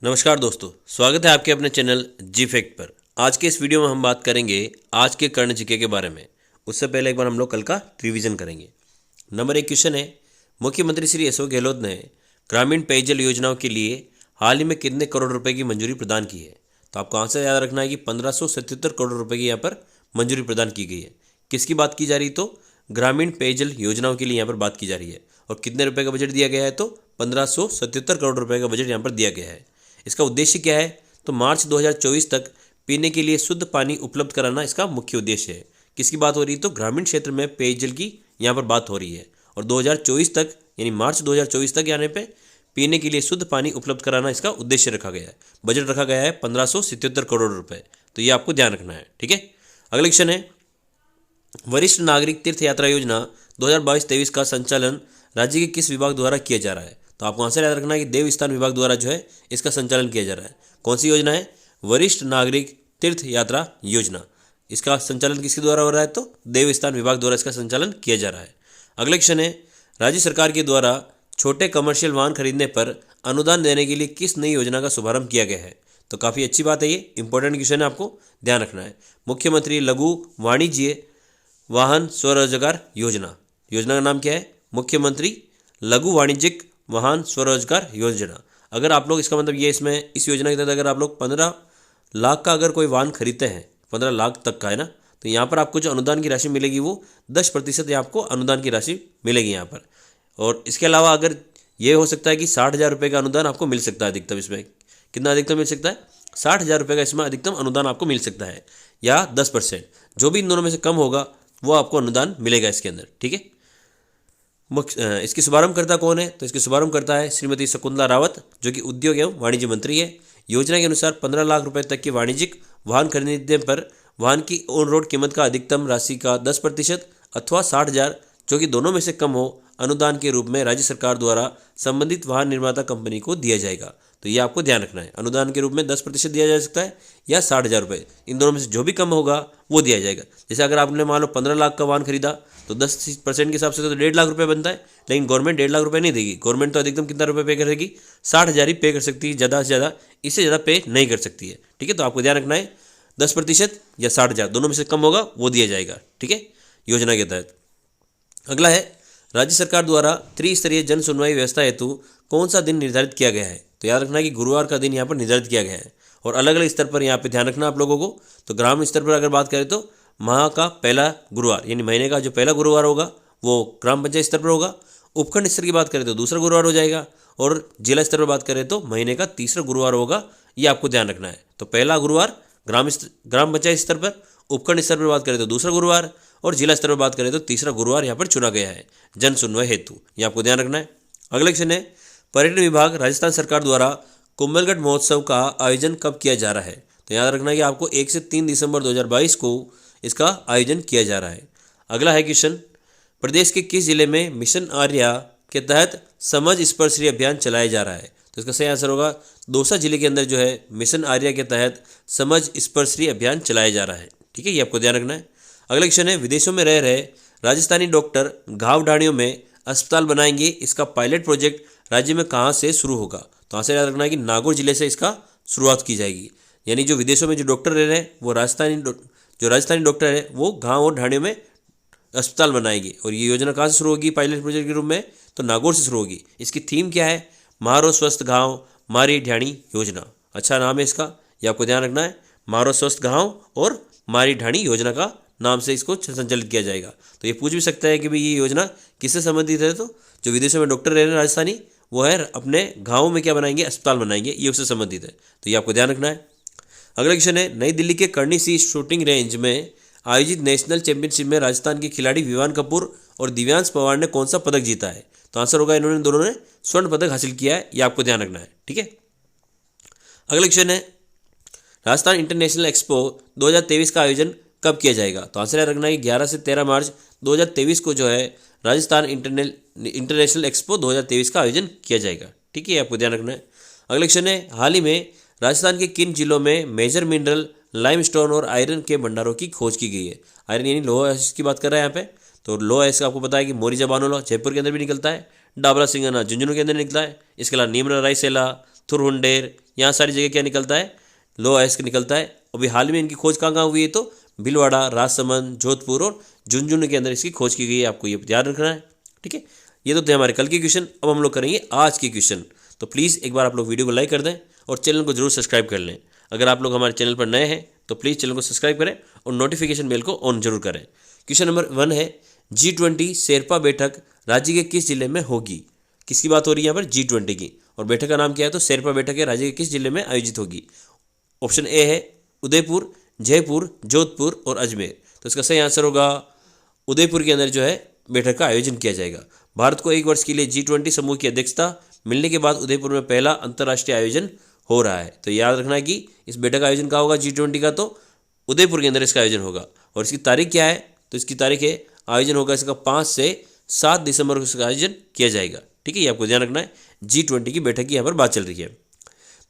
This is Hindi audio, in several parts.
नमस्कार दोस्तों, स्वागत है आपके अपने चैनल जी फैक्ट पर। आज के इस वीडियो में हम बात करेंगे आज के कर्ण जीके के बारे में। उससे पहले एक बार हम लोग कल का रिवीजन करेंगे। नंबर 1 क्वेश्चन है, मुख्यमंत्री श्री अशोक गहलोत ने ग्रामीण पेयजल योजनाओं के लिए हाल ही में कितने करोड़ रुपए की मंजूरी प्रदान की है? तो आपको आंसर याद रखना है कि 1577 करोड़ रुपए की यहाँ पर मंजूरी प्रदान की गई है। किसकी बात की जा रही? तो ग्रामीण पेयजल योजनाओं के लिए यहाँ पर बात की जा रही है। और कितने रुपए का बजट दिया गया है? तो 1577 करोड़ रुपए का बजट यहाँ पर दिया गया है। इसका उद्देश्य क्या है? तो मार्च 2024 तक पीने के लिए शुद्ध पानी उपलब्ध कराना इसका मुख्य उद्देश्य है। किसकी बात हो रही है? तो ग्रामीण क्षेत्र में पेयजल की यहाँ पर बात हो रही है। और 2024 तक यानी मार्च 2024 तक आने पे पीने के लिए शुद्ध पानी उपलब्ध कराना इसका उद्देश्य रखा गया है। बजट रखा गया है 1577 करोड़ रुपए। तो ये आपको ध्यान रखना है, ठीक है। अगला क्वेश्चन है, वरिष्ठ नागरिक तीर्थ यात्रा योजना 2022-23 का संचालन राज्य के किस विभाग द्वारा किया जा रहा है? तो आपको आंसर याद रखना है कि देवस्थान विभाग द्वारा जो है इसका संचालन किया जा रहा है। कौन सी योजना है? वरिष्ठ नागरिक तीर्थ यात्रा योजना। इसका संचालन किसके द्वारा हो रहा है? तो देवस्थान विभाग द्वारा इसका संचालन किया जा रहा है। अगला क्वेश्चन है, राज्य सरकार के द्वारा छोटे कमर्शियल वाहन खरीदने पर अनुदान देने के लिए किस नई योजना का शुभारंभ किया गया है? तो काफ़ी अच्छी बात है, ये इंपॉर्टेंट क्वेश्चन है, आपको ध्यान रखना है। मुख्यमंत्री लघु वाणिज्य वाहन स्वरोजगार योजना। योजना का नाम क्या है? मुख्यमंत्री लघु वाणिज्यिक वाहन स्वरोजगार योजना। अगर आप लोग, इसका मतलब ये, इसमें इस योजना के तहत अगर आप लोग 15 लाख का अगर कोई वाहन खरीदते हैं, 15 लाख तक का है ना, तो यहाँ पर आपको जो अनुदान की राशि मिलेगी वो 10% आपको अनुदान की राशि मिलेगी यहाँ पर। और इसके अलावा अगर ये हो सकता है कि 60,000 रुपये का अनुदान आपको मिल सकता है अधिकतम। इसमें कितना अधिकतम मिल सकता है? 60,000 रुपये का इसमें अधिकतम अनुदान आपको मिल सकता है, या 10%। जो भी इन दोनों में से कम होगा वो आपको अनुदान मिलेगा इसके अंदर, ठीक है। इसकी शुभारंभकर्ता कौन है? तो इसकी शुभारंभकर्ता है श्रीमती शकुंतला रावत, जो कि उद्योग एवं वाणिज्य मंत्री है। योजना के अनुसार 15 लाख रुपए तक की वाणिज्यिक वाहन खरीदने पर वाहन की ऑन रोड कीमत का अधिकतम राशि का 10% अथवा 60,000, जो कि दोनों में से कम हो, अनुदान के रूप में राज्य सरकार द्वारा संबंधित वाहन निर्माता कंपनी को दिया जाएगा। तो ये आपको ध्यान रखना है, अनुदान के रूप में 10% दिया जा सकता है या 60,000 रुपये। इन दोनों में से जो भी कम होगा वो दिया जाएगा। जैसे अगर आपने मान लो 15 लाख का वाहन खरीदा तो 10% के हिसाब से तो 1.5 लाख रुपये बनता है, लेकिन गवर्नमेंट 1.5 लाख रुपये नहीं देगी। गवर्नमेंट तो अधिकतम कितना रुपये पे करेगी? 60,000 ही पे कर सकती है, ज़्यादा से ज़्यादा, इससे ज़्यादा पे नहीं कर सकती है, ठीक है। तो आपको ध्यान रखना है 10% या 60,000, दोनों में से कम होगा वो दिया जाएगा, ठीक है, योजना के तहत। अगला है, राज्य सरकार द्वारा त्रिस्तरीय जन सुनवाई व्यवस्था हेतु कौन सा दिन निर्धारित किया गया है? तो याद रखना है कि गुरुवार का दिन यहाँ पर निर्धारित किया गया है। और अलग अलग स्तर पर यहाँ पे ध्यान रखना आप लोगों को। तो ग्राम स्तर पर अगर बात करें तो माह का पहला गुरुवार यानी महीने का जो पहला गुरुवार होगा वो ग्राम पंचायत स्तर पर होगा। उपखंड स्तर की बात करें तो दूसरा गुरुवार हो जाएगा। और जिला स्तर पर बात करें तो महीने का तीसरा गुरुवार होगा। ये आपको ध्यान रखना है। तो पहला गुरुवार ग्राम पंचायत स्तर पर, उपखंड स्तर पर बात करें तो दूसरा गुरुवार, और जिला स्तर पर बात करें तो तीसरा गुरुवार यहाँ पर चुना गया है जन सुनवाई हेतु। ये आपको ध्यान रखना है। अगला क्वेश्चन है, पर्यटन विभाग राजस्थान सरकार द्वारा कुंभलगढ़ महोत्सव का आयोजन कब किया जा रहा है? तो याद रखना है कि आपको 1 से 3 दिसंबर 2022 को इसका आयोजन किया जा रहा है। अगला है क्वेश्चन, प्रदेश के किस जिले में मिशन आर्या के तहत समझ स्पर्शरी अभियान चलाया जा रहा है? तो इसका सही आंसर होगा दौसा जिले के अंदर जो है मिशन आर्या के तहत समझ स्पर्शरी अभियान चलाया जा रहा है, ठीक है, ये आपको ध्यान रखना है। अगला क्वेश्चन है, विदेशों में रह रहे राजस्थानी डॉक्टर घाव ढाणियों में अस्पताल बनाएंगे, इसका पायलट प्रोजेक्ट राज्य में कहाँ से शुरू होगा? तो आंसर याद रखना है कि नागौर जिले से इसका शुरुआत की जाएगी। यानी जो विदेशों में जो डॉक्टर रह रहे हैं वो राजस्थानी डॉक्टर है वो गाँव और ढाणियों में अस्पताल बनाएंगे। और ये योजना कहाँ से शुरू होगी पायलट प्रोजेक्ट के रूप में? तो नागौर से शुरू होगी। इसकी थीम क्या है? मारो स्वस्थ गाँव मारी ढाणी योजना। अच्छा नाम है इसका, ये आपको ध्यान रखना है। मारो स्वस्थ गाँव और मारी ढाणी योजना का नाम से इसको संचालित किया जाएगा। तो ये पूछ भी सकता है कि भाई ये योजना किससे संबंधित है? तो जो विदेशों में डॉक्टर रह रहे हैं राजस्थानी, वो है अपने गाँव में क्या बनाएंगे? अस्पताल बनाएंगे, ये उससे संबंधित है। तो ये आपको ध्यान रखना है। अगला क्वेश्चन है, नई दिल्ली के कर्णी सी शूटिंग रेंज में आयोजित नेशनल चैंपियनशिप में राजस्थान के खिलाड़ी विवान कपूर और दिव्यांश पवार ने कौन सा पदक जीता है? तो आंसर होगा इन्होंने दोनों ने स्वर्ण पदक हासिल किया है, ये आपको ध्यान रखना है, ठीक है। अगला क्वेश्चन है, राजस्थान इंटरनेशनल एक्सपो 2023 का आयोजन कब किया जाएगा? तो आंसर याद रखना है कि 11 से 13 मार्च 2023 को जो है राजस्थान इंटरनेशनल एक्सपो 2023 का आयोजन किया जाएगा, ठीक है, आपको ध्यान रखना है। अगला क्वेश्चन है, हाल ही में राजस्थान के किन जिलों में मेजर मिनरल लाइमस्टोन और आयरन के भंडारों की खोज की गई है? आयरन यानी लोहा की बात कर रहे हैं यहाँ पे। तो लोहा इसका आपको पता है कि मोरीजा बानोला जयपुर के अंदर भी निकलता है, डाबरा सिंगना झुंझुनू के अंदर निकलता है। इसके अलावा नीमरा रायसेला, थुरहुंडेर, यहाँ सारी जगह क्या निकलता है, लोह अयस्क निकलता है। अभी हाल में इनकी खोज कहाँ कहाँ हुई है, तो भीलवाड़ा, राजसमंद, जोधपुर और झुंझुनू के अंदर इसकी खोज की गई है, आपको ये ध्यान रखना है। ठीक है, ये तो थे हमारे कल के क्वेश्चन। अब हम लोग करेंगे आज के क्वेश्चन। तो प्लीज़ एक बार आप लोग वीडियो को लाइक कर दें और चैनल को जरूर सब्सक्राइब कर लें। अगर आप लोग हमारे चैनल पर नए हैं तो प्लीज़ चैनल को सब्सक्राइब करें और नोटिफिकेशन बेल को ऑन जरूर करें। क्वेश्चन नंबर 1 है, G20 शेरपा बैठक राज्य के किस जिले में होगी। किसकी बात हो रही है यहाँ पर, G20 की, और बैठक का नाम क्या है, तो शेरपा बैठक है, राज्य के किस जिले में आयोजित होगी। ऑप्शन ए है उदयपुर, जयपुर, जोधपुर और अजमेर। तो इसका सही आंसर होगा उदयपुर के अंदर जो है बैठक का आयोजन किया जाएगा। भारत को 1 वर्ष के लिए G20 समूह की अध्यक्षता मिलने के बाद उदयपुर में पहला अंतर्राष्ट्रीय आयोजन हो रहा है। तो याद रखना है कि इस बैठक का आयोजन कहाँ होगा, G20 का, तो उदयपुर के अंदर इसका आयोजन होगा। और इसकी तारीख क्या है, तो इसकी तारीख है, आयोजन होगा इसका 5 से 7 दिसंबर को इसका आयोजन किया जाएगा। ठीक है, ये आपको ध्यान रखना है। G20 की बैठक की यहाँ पर बात चल रही है।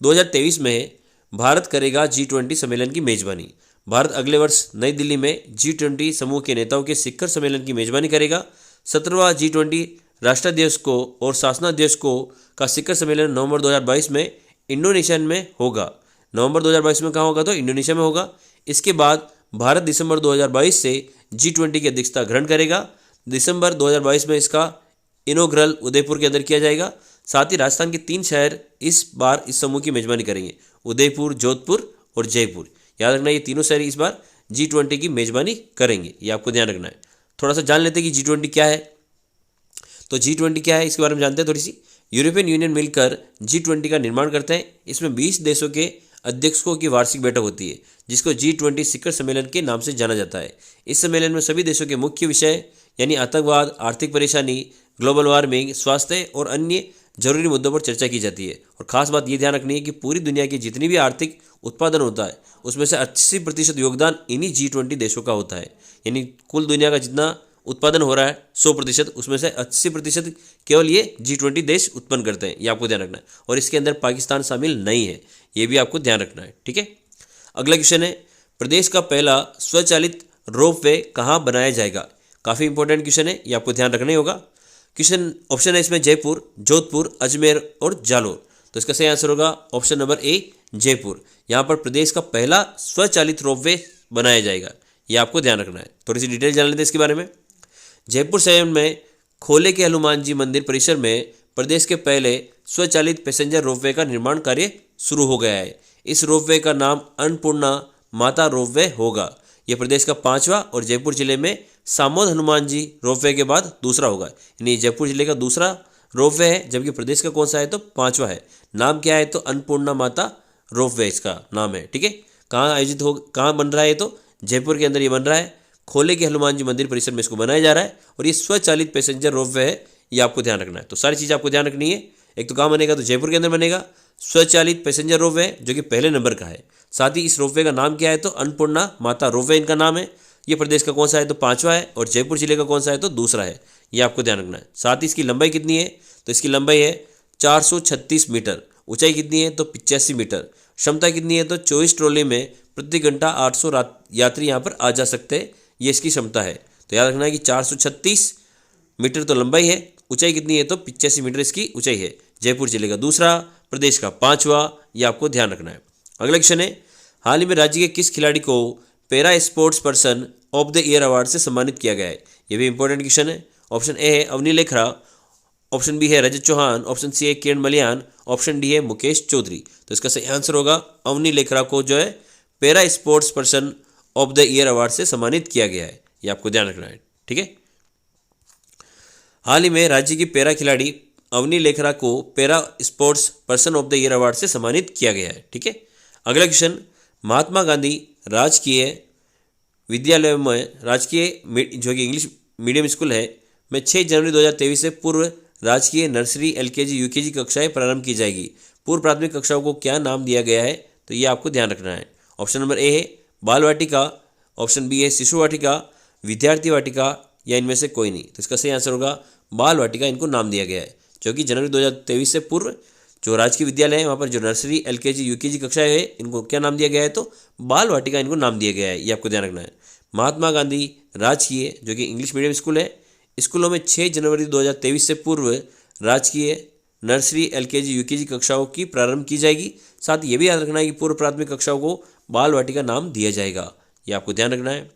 2023 में भारत करेगा G20 सम्मेलन की मेजबानी। भारत अगले वर्ष नई दिल्ली में G20 समूह के नेताओं के शिखर सम्मेलन की मेजबानी करेगा। 17वां G20 राष्ट्राध्यक्ष को और शासनाध्यक्ष को का शिखर सम्मेलन नवंबर 2022 में इंडोनेशिया में होगा। नवंबर 2022 में कहाँ होगा, तो इंडोनेशिया में होगा। इसके बाद भारत दिसंबर 2022 से G20 की अध्यक्षता ग्रहण करेगा। दिसंबर 2022 में इसका इनोग्रल उदयपुर के अंदर किया जाएगा। साथ ही राजस्थान के 3 शहर इस बार इस समूह की मेजबानी करेंगे, उदयपुर, जोधपुर और जयपुर। याद रखना, ये तीनों शहर इस बार G20 की मेजबानी करेंगे, ये आपको ध्यान रखना है। थोड़ा सा जान लेते हैं कि G20 क्या है। तो G20 क्या है, इसके बारे में जानते हैं थोड़ी सी। यूरोपियन यूनियन मिलकर G20 का निर्माण करते हैं। इसमें 20 देशों के अध्यक्षों की वार्षिक बैठक होती है, जिसको G20 शिखर सम्मेलन के नाम से जाना जाता है। इस सम्मेलन में सभी देशों के मुख्य विषय यानी आतंकवाद, आर्थिक परेशानी, ग्लोबल वार्मिंग, स्वास्थ्य और अन्य जरूरी मुद्दों पर चर्चा की जाती है। और खास बात ये ध्यान रखनी है कि पूरी दुनिया की जितनी भी आर्थिक उत्पादन होता है उसमें से 80% योगदान इन्हीं G20 देशों का होता है। यानी कुल दुनिया का जितना उत्पादन हो रहा है 100%, उसमें से 80% केवल ये G20 देश उत्पन्न करते हैं, ये आपको ध्यान रखना है। और इसके अंदर पाकिस्तान शामिल नहीं है, ये भी आपको ध्यान रखना है। ठीक है, अगला क्वेश्चन है, प्रदेश का पहला स्वचालित रोप वे कहाँ बनाया जाएगा। काफ़ी इंपॉर्टेंट क्वेश्चन है, ये आपको ध्यान रखना ही होगा। क्वेश्चन ऑप्शन है इसमें जयपुर, जोधपुर, अजमेर और जालोर। तो इसका सही आंसर होगा ऑप्शन नंबर ए, जयपुर। यहाँ पर प्रदेश का पहला स्वचालित रोप वे बनाया जाएगा, ये आपको ध्यान रखना है। थोड़ी सी डिटेल जान लेते हैं इसके बारे में। जयपुर शहर में खोले के हनुमान जी मंदिर परिसर में प्रदेश के पहले स्वचालित पैसेंजर रोपवे का निर्माण कार्य शुरू हो गया है। इस रोपवे का नाम अन्नपूर्णा माता रोपवे होगा। यह प्रदेश का 5वां और जयपुर जिले में सामोद हनुमान जी रोपवे के बाद दूसरा होगा। यानी जयपुर जिले का दूसरा रोपवे है, जबकि प्रदेश का कौन सा है, तो 5वां है। नाम क्या है, तो अन्नपूर्णा माता रोपवे इसका नाम है। ठीक है, कहाँ आयोजित हो, कहाँ बन रहा है, तो जयपुर के अंदर ये बन रहा है। खोले के हनुमान जी मंदिर परिसर में इसको बनाया जा रहा है और ये स्वचालित पैसेंजर रोपवे है, ये आपको ध्यान रखना है। तो सारी चीज़ आपको ध्यान रखनी है। एक तो कहाँ बनेगा, तो जयपुर के अंदर बनेगा स्वचालित पैसेंजर रोपवे, जो कि पहले नंबर का है। साथ ही इस रोपवे का नाम क्या है, तो अन्नपूर्णा माता रोपवे इनका नाम है। ये प्रदेश का कौन सा है, तो 5वां है, और जयपुर जिले का कौन सा है, तो दूसरा है। ये आपको ध्यान रखना है। साथ ही इसकी लंबाई कितनी है, तो इसकी लंबाई है 436 मीटर। ऊंचाई कितनी है, तो 85 मीटर। क्षमता कितनी है, तो 24 ट्रॉली में प्रति घंटा 800 यात्री यहाँ पर आ जा सकते हैं, ये इसकी क्षमता है। तो याद रखना है कि 436 मीटर तो लंबाई है, ऊंचाई कितनी है, तो 85 मीटर इसकी ऊंचाई है। जयपुर जिले का दूसरा, प्रदेश का 5वां, ये आपको ध्यान रखना है। अगला क्वेश्चन है, हाल ही में राज्य के किस खिलाड़ी को para sports person of the year award से सम्मानित किया गया है। ये भी इंपॉर्टेंट क्वेश्चन है। ऑप्शन ए है अवनी लेखरा, ऑप्शन बी है रजत चौहान, ऑप्शन सी है किरण मलियान, ऑप्शन डी है मुकेश चौधरी। तो इसका सही आंसर होगा अवनी लेखरा को जो है para sports person of the year award से सम्मानित किया गया है, ये आपको ध्यान रखना है। ठीक है, हाल ही में राज्य की पैरा खिलाड़ी अवनी लेखरा को para sports person of the year award से सम्मानित किया गया है। ठीक है, अगला क्वेश्चन, महात्मा गांधी राजकीय विद्यालय में राजकीय जो कि इंग्लिश मीडियम स्कूल है में 6 जनवरी 2023 से पूर्व राजकीय नर्सरी, LKG, UKG कक्षाएं प्रारंभ की जाएगी। पूर्व प्राथमिक कक्षाओं को क्या नाम दिया गया है, तो ये आपको ध्यान रखना है। ऑप्शन नंबर ए है बाल वाटिका, ऑप्शन बी है शिशु वाटिका, विद्यार्थी वाटिका, या इनमें से कोई नहीं। तो इसका सही आंसर होगा बाल वाटिका, इनको नाम दिया गया है, जो कि जनवरी 2023 से पूर्व जो राजकीय विद्यालय है वहाँ पर जो नर्सरी, LKG, UKG कक्षाएं है, इनको क्या नाम दिया गया है, तो बाल वाटिका इनको नाम दिया गया है, ये आपको ध्यान रखना है। महात्मा गांधी राजकीय जो कि इंग्लिश मीडियम स्कूल है, स्कूलों में 6 जनवरी 2023 से पूर्व राजकीय नर्सरी, एलकेजी, यूकेजी कक्षाओं की प्रारंभ की जाएगी। साथ ही ये भी याद रखना है कि पूर्व प्राथमिक कक्षाओं को बाल वाटिका नाम दिया जाएगा, ये आपको ध्यान रखना है।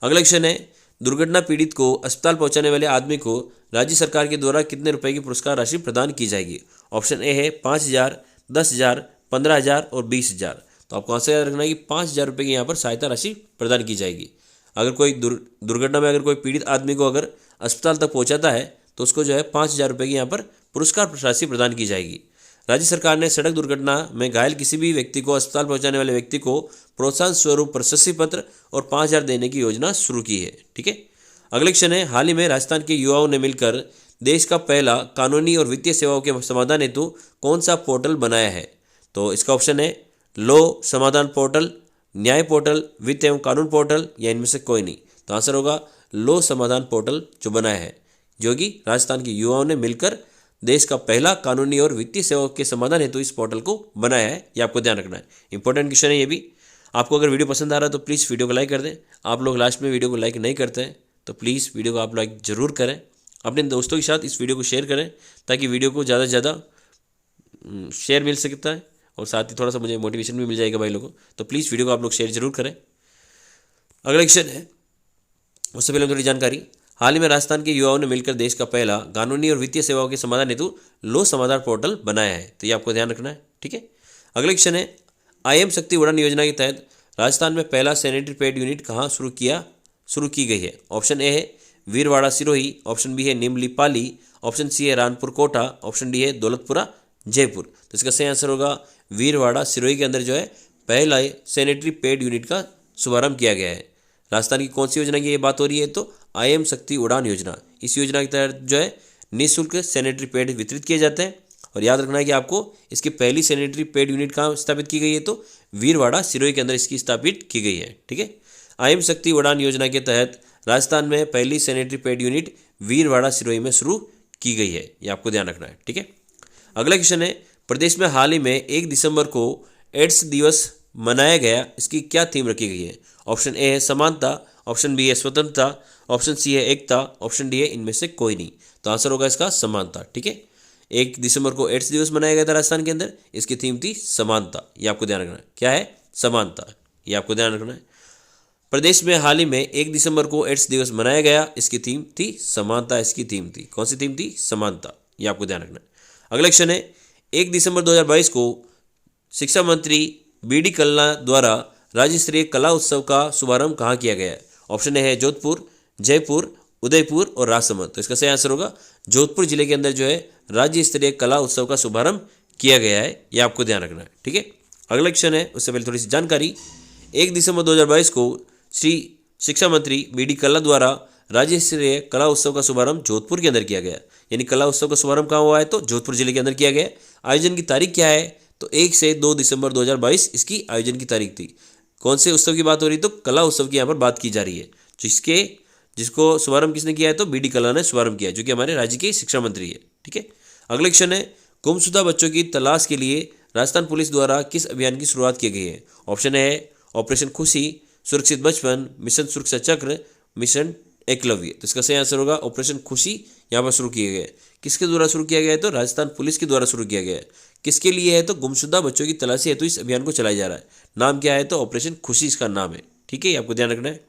अगला क्वेश्चन है, दुर्घटना पीड़ित को अस्पताल पहुंचाने वाले आदमी को राज्य सरकार के द्वारा कितने रुपए की पुरस्कार राशि प्रदान की जाएगी? ऑप्शन ए है 5,000, 10,000, 15,000 और 20,000। तो आपको आंसर याद रखना है कि 5,000 रुपये की यहाँ पर सहायता राशि प्रदान की जाएगी। अगर कोई दुर्घटना में अगर कोई पीड़ित आदमी को अगर अस्पताल तक पहुंचाता है तो उसको जो है 5,000 रुपये की यहाँ पर पुरस्कार राशि प्रदान की जाएगी। राज्य सरकार ने सड़क दुर्घटना में घायल किसी भी व्यक्ति को अस्पताल पहुंचाने वाले व्यक्ति को प्रोत्साहन स्वरूप प्रशस्ति पत्र और 5,000 देने की योजना शुरू की है। ठीक है। अगले क्वेश्चन है, हाल ही में राजस्थान के युवाओं ने मिलकर देश का पहला कानूनी और वित्तीय सेवाओं के समाधान हेतु कौन सा पोर्टल बनाया है? तो इसका ऑप्शन है लो समाधान पोर्टल, न्याय पोर्टल, वित्त एवं कानून पोर्टल या इनमें से कोई नहीं। तो आंसर होगा लो समाधान पोर्टल जो बनाया है, जो कि राजस्थान के युवाओं ने मिलकर देश का पहला कानूनी और वित्तीय सेवाओं के समाधान हेतु इस पोर्टल को बनाया है, ये आपको ध्यान रखना है। इंपॉर्टेंट क्वेश्चन है ये भी। आपको अगर वीडियो पसंद आ रहा है तो प्लीज़ वीडियो को लाइक कर दें। आप लोग लास्ट में वीडियो को लाइक नहीं करते हैं तो प्लीज़ वीडियो को आप लाइक जरूर करें। अपने दोस्तों के साथ इस वीडियो को शेयर करें ताकि वीडियो को ज़्यादा से ज़्यादा शेयर मिल सकता है और साथ ही थोड़ा सा मुझे मोटिवेशन भी मिल जाएगा भाई लोगों को। तो प्लीज़ वीडियो को आप लोग शेयर जरूर करें। अगला क्वेश्चन है, उससे पहले थोड़ी जानकारी। हाल ही में राजस्थान के युवाओं ने मिलकर देश का पहला कानूनी और वित्तीय सेवाओं के समाधान हेतु लो समाधान पोर्टल बनाया है, तो ये आपको ध्यान रखना है। ठीक है। अगला क्वेश्चन है, IM शक्ति उड़ान योजना के तहत राजस्थान में पहला सैनिटरी पैड यूनिट कहाँ शुरू की गई है? ऑप्शन ए है वीरवाड़ा सिरोही, ऑप्शन बी है निमली पाली, ऑप्शन सी है रानपुर कोटा, ऑप्शन डी है दौलतपुरा जयपुर। तो इसका सही आंसर होगा वीरवाड़ा सिरोही के अंदर जो है पहला सैनिटरी पैड यूनिट का शुभारंभ किया गया है। राजस्थान की कौन सी योजना की ये बात हो रही है? तो IM शक्ति उड़ान योजना। इस योजना के तहत जो है निःशुल्क सैनिटरी पैड वितरित किए जाते हैं। और याद रखना है कि आपको इसकी पहली सैनिटरी पैड यूनिट कहाँ स्थापित की गई है? तो वीरवाड़ा सिरोही के अंदर इसकी स्थापित की गई है। ठीक है। IM शक्ति उड़ान योजना के तहत राजस्थान में पहली sanitary pad unit Veerwada Sirohi में शुरू की गई है, ये आपको ध्यान रखना है। ठीक है। अगला क्वेश्चन है, प्रदेश में हाल ही में 1 दिसंबर को एड्स दिवस मनाया गया, इसकी क्या थीम रखी गई है? ऑप्शन ए है समानता, ऑप्शन बी है स्वतंत्रता, ऑप्शन सी है एकता, ऑप्शन डी है इनमें से कोई नहीं। तो आंसर होगा इसका समानता। ठीक है। 1 दिसंबर को एड्स दिवस मनाया गया था राजस्थान के अंदर, इसकी थीम थी समानता, ये आपको ध्यान रखना है। क्या है? समानता, ये आपको ध्यान रखना है। प्रदेश में हाल ही में 1 दिसंबर को एड्स दिवस मनाया गया, इसकी थीम थी समानता, इसकी थीम थी। कौन सी थीम थी? समानता, ये आपको ध्यान रखना है। अगला क्वेश्चन है, 1 दिसंबर 2022 को शिक्षा मंत्री BD कल्ला द्वारा राज्य स्तरीय कला उत्सव का शुभारंभ कहाँ किया गया है? ऑप्शन ए है जोधपुर, जयपुर, उदयपुर और राजसमंद। तो इसका सही आंसर होगा जोधपुर जिले के अंदर जो है राज्य स्तरीय कला उत्सव का शुभारंभ किया गया है, ये आपको ध्यान रखना है। ठीक है। अगला क्वेश्चन है, उससे पहले थोड़ी सी जानकारी। 1 दिसंबर 2022 को श्री शिक्षा मंत्री BD कल्ला द्वारा राज्य स्तरीय कला उत्सव का शुभारंभ जोधपुर के अंदर किया गया। यानी कला उत्सव का शुभारंभ कहाँ हुआ है? तो जोधपुर जिले के अंदर किया गया। आयोजन की तारीख क्या है? तो 1 से 2 दिसंबर 2022 इसकी आयोजन की तारीख थी। कौन से उत्सव की बात हो रही है? तो कला उत्सव की यहाँ पर बात की जा रही है। जिसको शुभारंभ किसने किया है? तो BD कल्ला ने शुभारंभ किया, जो कि हमारे राज्य के शिक्षा मंत्री है। ठीक है। अगला क्वेश्चन है, गुमशुदा बच्चों की तलाश के लिए राजस्थान पुलिस द्वारा किस अभियान की शुरुआत की गई है? ऑप्शन है ऑपरेशन खुशी, सुरक्षित बचपन, मिशन सुरक्षा चक्र, मिशन एकलव्य। तो इसका सही आंसर होगा ऑपरेशन खुशी यहाँ पर शुरू किया गया है। किसके द्वारा शुरू किया गया है? तो राजस्थान पुलिस के द्वारा शुरू किया गया है। किसके लिए है? तो गुमशुदा बच्चों की तलाशी है, तो इस अभियान को चलाया जा रहा है। नाम क्या है? तो ऑपरेशन खुशी इसका नाम है। ठीक है, आपको ध्यान रखना है।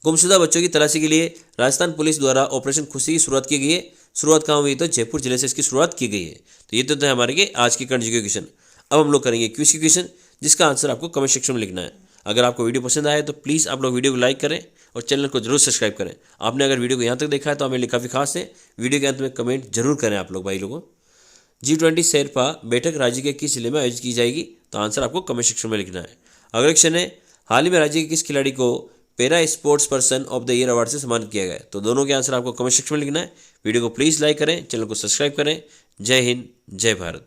गुमशुदा बच्चों की तलाशी के लिए राजस्थान पुलिस द्वारा ऑपरेशन खुशी की शुरुआत की गई है। शुरुआत कहाँ हुई? तो जयपुर जिले से इसकी शुरुआत की गई है। तो ये तो थे हमारे आज के करंट जीके क्वेश्चन। अब हम लोग करेंगे क्विज की क्वेश्चन, जिसका आंसर आपको कमेंट सेक्शन में लिखना है। अगर आपको वीडियो पसंद आए तो प्लीज़ आप लोग वीडियो को लाइक करें और चैनल को जरूर सब्सक्राइब करें। आपने अगर वीडियो को यहाँ तक देखा है तो हमें लिए काफ़ी खास है। वीडियो के अंत में कमेंट जरूर करें आप लोग भाई लोगों। G20 शेरपा बैठक राज्य के किस जिले में आयोजित की जाएगी? तो आंसर आपको कमेंट सेक्शन में लिखना है। अगला क्वेश्चन है, हाल ही में राज्य के किस खिलाड़ी को para sports person of the year award से सम्मानित किया गया है? तो दोनों के आंसर आपको कमेंट सेक्शन में लिखना है। वीडियो को प्लीज़ लाइक करें, चैनल को सब्सक्राइब करें। जय हिंद, जय भारत।